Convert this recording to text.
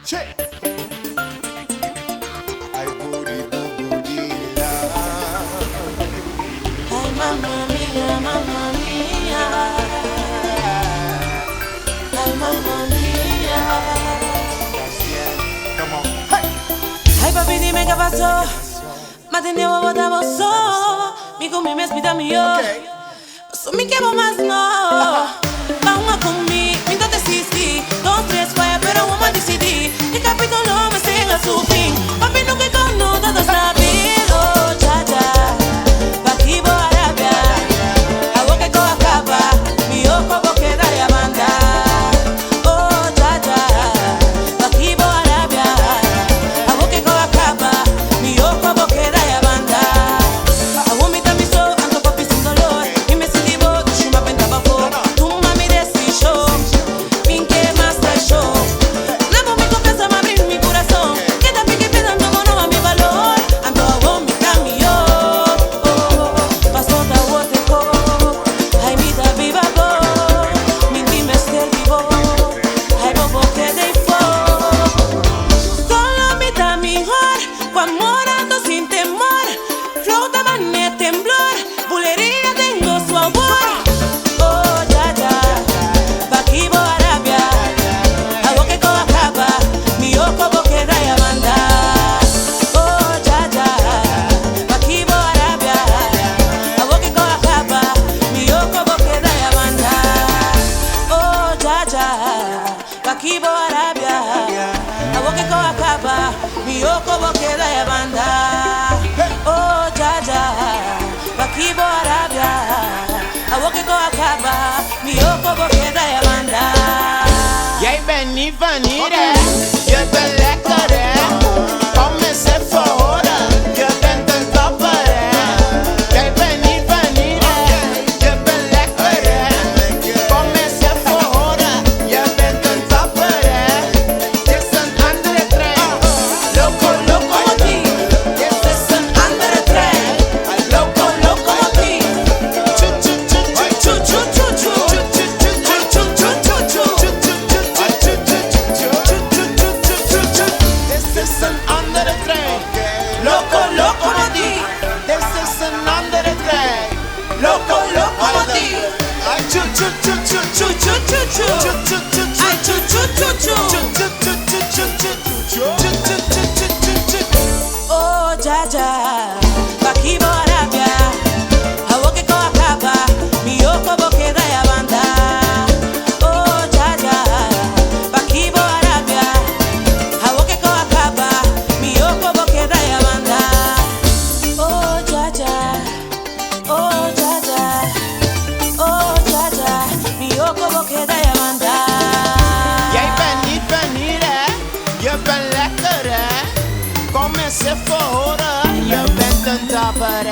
Check. Ay, booty, booty, love. Ay, mamma mia, mamma mia. Ay, mamma mia. Come on. Hey. Ay, papi, dime qué pasó. Me atendió bobota bozo. Mi cumi me spita mio. So mi che más no. Vamos conmigo, mi te sisi. 2, 3, 4, pero vamos a decidir. El capítulo me sigue a su fin. Papi, no que con no todo sabido. Cha, cha. Bakibo Arabia. Hago que coja capa. Mi ojo porque da ya banda. Oh, cha, cha. Bakibo Arabia. Hago que coja capa. Mi ojo porque da ya banda. Hago mi tamizo, ando papi sin dolor. Y me sentí boto, yo me apentaba por. Tu mami desi show. Min que más da show. Namo mi confianza, me abrir mi corazón. Que también que pensando mono a mi valor. Ando hago mi cambio. Paso da wote ko. Ay, mi da viva go. Min dime estel vivo. Ay, bobo que de fo. Solo mi da mejor. Con amor ando sin temor. Flota mane temblor. Bulería tengo su amor. Oh, ya, ya. Bakibo Arabia. Hago que coja capa. Mi ojo porque da ya banda. Oh, ya, ya. Bakibo Arabia. Hago que coja capa. Mi ojo porque da ya banda. Oh, ya, ya. Bakibo Arabia. Hago que coja capa. Mi ojo porque da ya banda. Oh, ya, ya. Bakibo Arabia. Hago que coja capa. Mi ojo porque da ya banda. Jij bent niet van hier, hè? Je bent lekker, hè? Kom eens even horen. Je bent een topper, hè? Jij bent niet van hier, hè? Je bent lekker, hè? Kom eens even horen. Je bent een topper, hè? Dit is een andere trein. Loco, locomotief. Dit is een andere trein. Loco, locomotief. Choo, choo, choo, choo, choo, choo, choo, choo. This is een andere trein. Loco, locomotief. This is een andere trein. Loco, locomotief. Ay, choo, choo, choo, choo, choo, Choo, choo, choo, choo. choo, choo, choo, choo. Ay, choo, choo, choo, choo. Choo, choo, choo, choo, choo, choo. Choo, choo, choo, choo, choo, choo. Oh, ya, ya. Bakibo Arabia. Hago que coja capa. Mi ojo porque da ya banda. Oh, ya, ya. Bakibo Arabia. Hago que coja capa. Mi ojo porque da ya banda. Oh, ya, ya. Oh, ya, ya. Oh, ya, ya. Mi ojo porque da ya banda. Jij bent niet van hier, hè? Je bent lekker, hè? Kom eens even horen. Je bent een tapper,